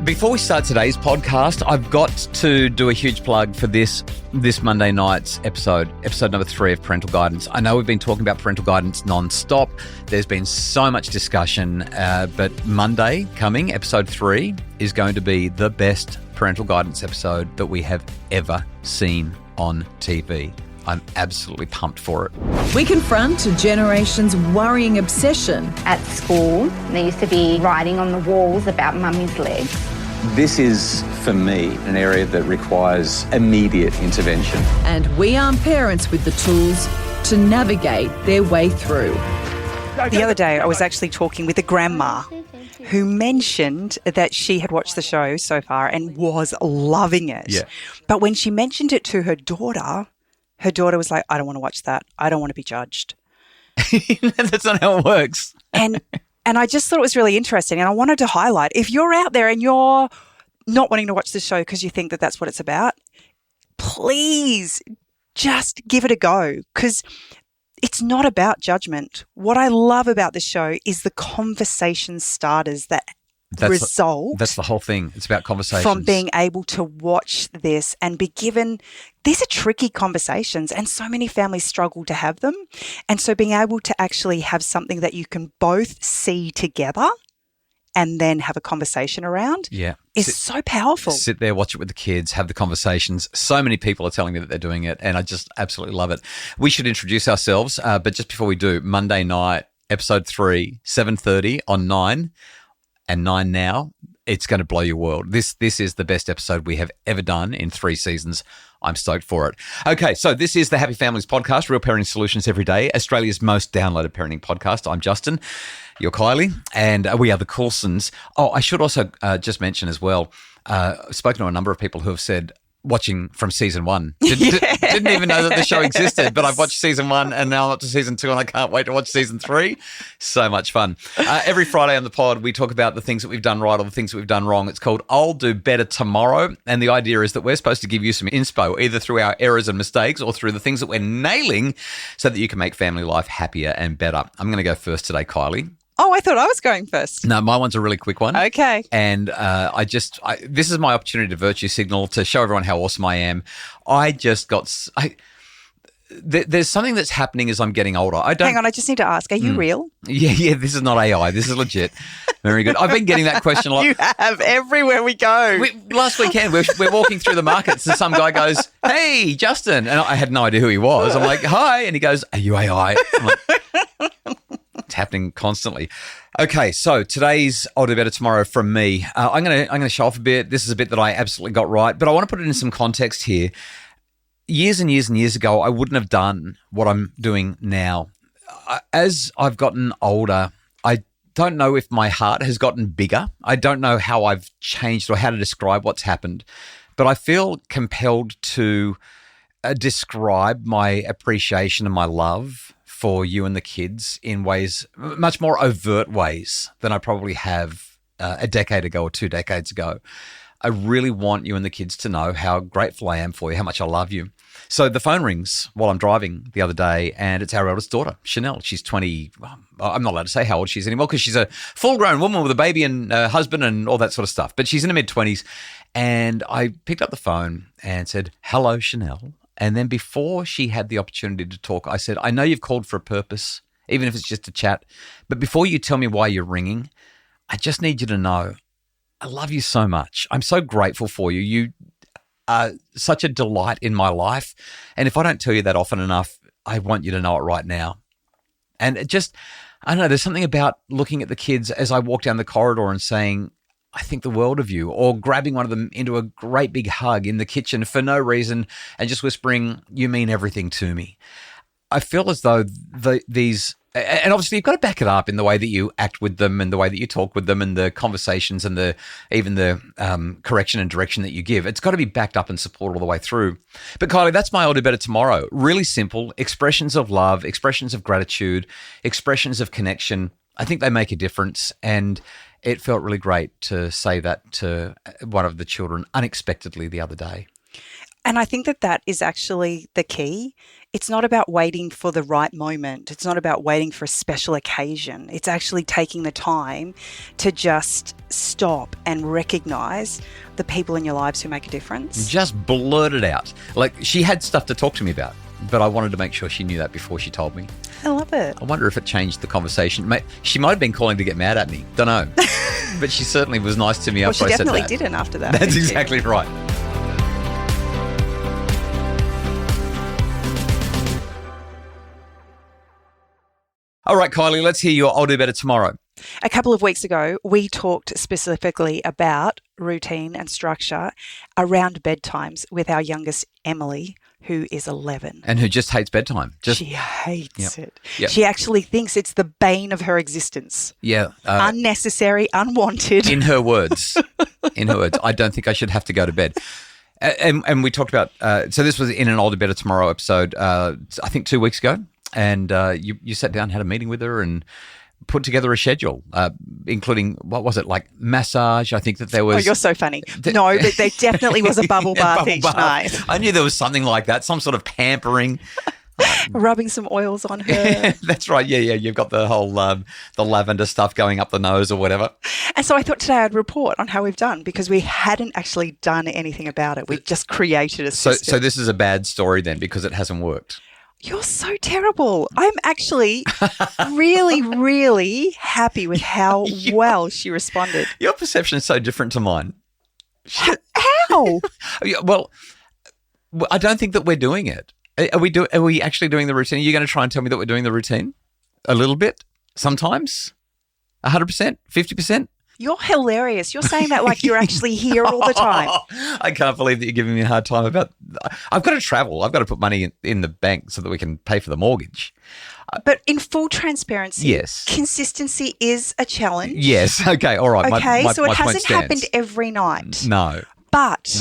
Before we start today's podcast, I've got to do a huge plug for this Monday night's episode number 3 of Parental Guidance. I know we've been talking about parental guidance non-stop. There's been so much discussion, but Monday coming, episode 3, is going to be the best parental guidance episode that we have ever seen on TV. I'm absolutely pumped for it. We confront a generation's worrying obsession. At school, there used to be writing on the walls about mummy's legs. This is, for me, an area that requires immediate intervention. And we arm parents with the tools to navigate their way through. The other day, I was actually talking with a grandma who mentioned that she had watched the show so far and was loving it. Yeah. But when she mentioned it to her daughter was like, I don't want to watch that. I don't want to be judged. That's not how it works. And I just thought it was really interesting. And I wanted to highlight, if you're out there and you're not wanting to watch this show because you think that that's what it's about, please just give it a go, because it's not about judgment. What I love about this show is the conversation starters that result. That's the whole thing. It's about conversations. From being able to watch this and be given, these are tricky conversations and so many families struggle to have them. And so being able to actually have something that you can both see together and then have a conversation around is so powerful. Sit there, watch it with the kids, have the conversations. So many people are telling me that they're doing it, and I just absolutely love it. We should introduce ourselves, but just before we do, Monday night, episode 3, 7:30 on 9. And 9 now, it's going to blow your world. This is the best episode we have ever done in 3 seasons. I'm stoked for it. Okay, so this is the Happy Families Podcast, real parenting solutions every day, Australia's most downloaded parenting podcast. I'm Justin, you're Kylie, and we are the Coulsons. Oh, I should also just mention as well, I've spoken to a number of people who have said, watching from season 1. Didn't even know that the show existed, but I've watched season 1 and now I'm up to season 2 and I can't wait to watch season 3. So much fun. Every Friday on the pod, we talk about the things that we've done right or the things that we've done wrong. It's called I'll Do Better Tomorrow. And the idea is that we're supposed to give you some inspo, either through our errors and mistakes or through the things that we're nailing so that you can make family life happier and better. I'm going to go first today, Kylie. Oh, I thought I was going first. No, my one's a really quick one. Okay. And this is my opportunity to virtue signal, to show everyone how awesome I am. There's something that's happening as I'm getting older. Hang on, I just need to ask, are you real? Yeah, this is not AI. This is legit. Very good. I've been getting that question a lot. You have, everywhere we go. Last weekend, we're walking through the markets and some guy goes, "Hey, Justin." And I had no idea who he was. I'm like, "Hi." And he goes, "Are you AI?" I'm like, it's happening constantly. Okay, so today's I'll Do Better Tomorrow from me. I'm gonna show off a bit. This is a bit that I absolutely got right, but I want to put it in some context here. Years and years and years ago, I wouldn't have done what I'm doing now. As I've gotten older, I don't know if my heart has gotten bigger. I don't know how I've changed or how to describe what's happened, but I feel compelled to describe my appreciation and my love for you and the kids in ways, much more overt ways than I probably have a decade ago or 2 decades ago. I really want you and the kids to know how grateful I am for you, how much I love you. So the phone rings while I'm driving the other day, and it's our eldest daughter, Chanel. She's 20. Well, I'm not allowed to say how old she is anymore because she's a full-grown woman with a baby and a husband and all that sort of stuff. But she's in her mid-20s, and I picked up the phone and said, "Hello, Chanel." And then before she had the opportunity to talk, I said, "I know you've called for a purpose, even if it's just a chat. But before you tell me why you're ringing, I just need you to know I love you so much. I'm so grateful for you. You are such a delight in my life. And if I don't tell you that often enough, I want you to know it right now." And it just, I don't know, there's something about looking at the kids as I walk down the corridor and saying, "I think the world of you," or grabbing one of them into a great big hug in the kitchen for no reason and just whispering, "You mean everything to me." I feel as though these, and obviously you've got to back it up in the way that you act with them and the way that you talk with them and the conversations and even the correction and direction that you give. It's got to be backed up and supported all the way through. But Kylie, that's my I'll Do Better Tomorrow. Really simple expressions of love, expressions of gratitude, expressions of connection. I think they make a difference, and it felt really great to say that to one of the children unexpectedly the other day. And I think that is actually the key. It's not about waiting for the right moment. It's not about waiting for a special occasion. It's actually taking the time to just stop and recognize the people in your lives who make a difference. Just blurt it out. Like, she had stuff to talk to me about, but I wanted to make sure she knew that before she told me. I love it. I wonder if it changed the conversation. She might have been calling to get mad at me. Don't know. But she certainly was nice to me after I said that. Well, she definitely didn't after that. That's exactly right. All right, Kylie, let's hear your I'll Do Better Tomorrow. A couple of weeks ago, we talked specifically about routine and structure around bedtimes with our youngest, Emily, who is 11. And who just hates bedtime. She hates it. Yep. She actually thinks it's the bane of her existence. Yeah. Unnecessary, unwanted. In her words. I don't think I should have to go to bed. And we talked about, so this was in an I'll Do Better Tomorrow episode, I think 2 weeks ago. And you sat down, had a meeting with her and put together a schedule, including, what was it, like massage? I think that there was... Oh, you're so funny. No, but there definitely was a bubble bath bubble each bath. night. I knew there was something like that, some sort of pampering. Rubbing some oils on her. That's right. Yeah. You've got the whole the lavender stuff going up the nose or whatever. And so I thought today I'd report on how we've done because we hadn't actually done anything about it. We just created a system. So this is a bad story then because it hasn't worked. You're so terrible. I'm actually really, really happy with how well she responded. Your perception is so different to mine. How? Well, I don't think that we're doing it. Are we actually doing the routine? Are you going to try and tell me that we're doing the routine? A little bit? Sometimes? 100%? 50%? You're hilarious. You're saying that like you're actually here all the time. I can't believe that you're giving me a hard time about... I've got to travel. I've got to put money in the bank so that we can pay for the mortgage. But in full transparency, yes, consistency is a challenge. Yes. Okay. All right. Okay. My so it hasn't point stands. happened every night. No. But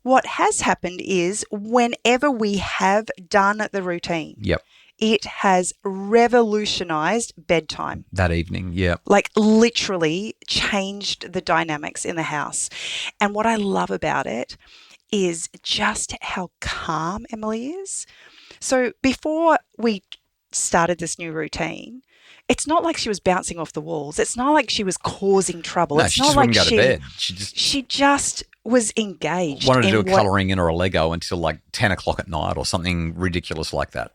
what has happened is whenever we have done the routine, yep, it has revolutionized bedtime. That evening, yeah. Like literally changed the dynamics in the house. And what I love about it is just how calm Emily is. So before we started this new routine, it's not like she was bouncing off the walls. It's not like she was causing trouble. No, it's she not just like wouldn't go to bed. She just was engaged. Wanted to do a colouring in or a Lego until like 10 o'clock at night or something ridiculous like that.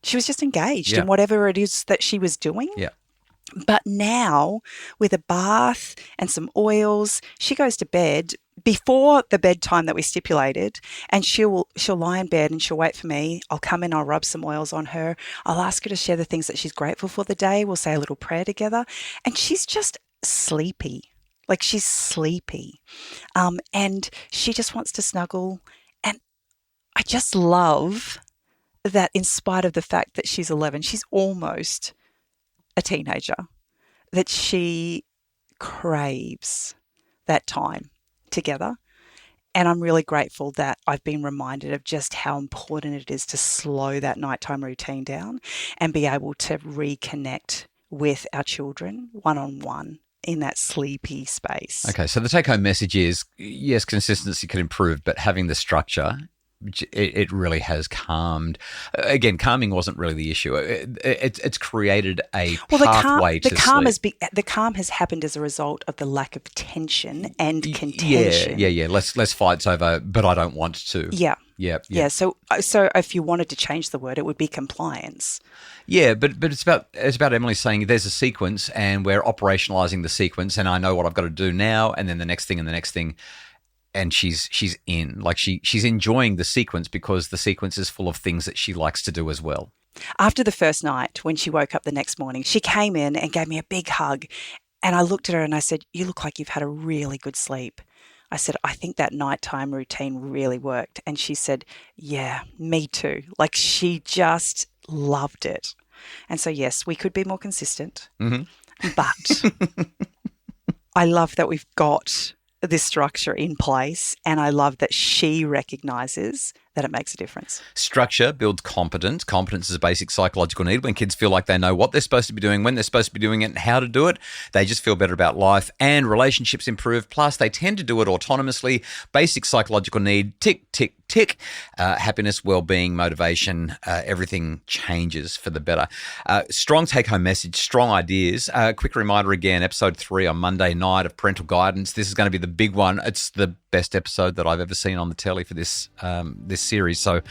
She was just engaged in whatever it is that she was doing. Yeah. But now, with a bath and some oils, she goes to bed before the bedtime that we stipulated, and she'll lie in bed and she'll wait for me. I'll come in, I'll rub some oils on her. I'll ask her to share the things that she's grateful for the day. We'll say a little prayer together, and she's just sleepy. Like she's sleepy, and she just wants to snuggle. And I just love that in spite of the fact that she's 11, she's almost a teenager, that she craves that time together. And I'm really grateful that I've been reminded of just how important it is to slow that nighttime routine down and be able to reconnect with our children one-on-one in that sleepy space. Okay, so the take-home message is, yes, consistency can improve, but having the structure, it really has calmed. Again, calming wasn't really the issue. It's created a pathway to sleep. The calm has happened as a result of the lack of tension and contention. Yeah. Less fights over, but I don't want to. Yeah. So if you wanted to change the word, it would be compliance. Yeah, but it's about Emily saying there's a sequence and we're operationalizing the sequence, and I know what I've got to do now, and then the next thing and the next thing. And she's in, like she's enjoying the sequence because the sequence is full of things that she likes to do as well. After the first night, when she woke up the next morning, she came in and gave me a big hug. And I looked at her and I said, "You look like you've had a really good sleep." I said, "I think that nighttime routine really worked." And she said, "Yeah, me too." Like she just loved it. And so, yes, we could be more consistent. Mm-hmm. But I love that we've got this structure in place, and I love that she recognises that it makes a difference. Structure builds competence. Competence is a basic psychological need. When kids feel like they know what they're supposed to be doing, when they're supposed to be doing it, and how to do it, they just feel better about life, and relationships improve. Plus, they tend to do it autonomously. Basic psychological need, tick, tick, tick. Happiness, well-being, motivation, everything changes for the better. Strong take-home message, strong ideas. Quick reminder again, episode 3 on Monday night of parental guidance. This is going to be the big one. It's the best episode that I've ever seen on the telly for this series. So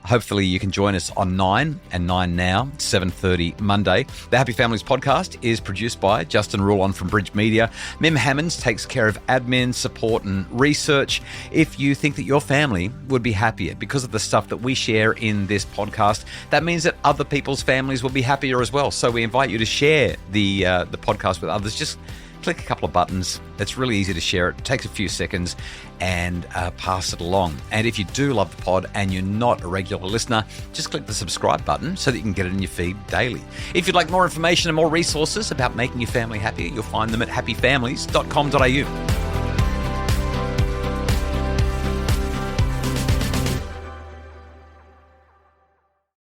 hopefully you can join us on 9 and 9 now, 7:30 Monday. The Happy Families podcast is produced by Justin Rulon from Bridge Media. Mim Hammonds takes care of admin, support and research. If you think that your family would be happier because of the stuff that we share in this podcast, that means that other people's families will be happier as well. So we invite you to share the podcast with others. Just click a couple of buttons. It's really easy to share it. It takes a few seconds, and pass it along. And if you do love the pod and you're not a regular listener, just click the subscribe button so that you can get it in your feed daily. If you'd like more information and more resources about making your family happier, you'll find them at happyfamilies.com.au.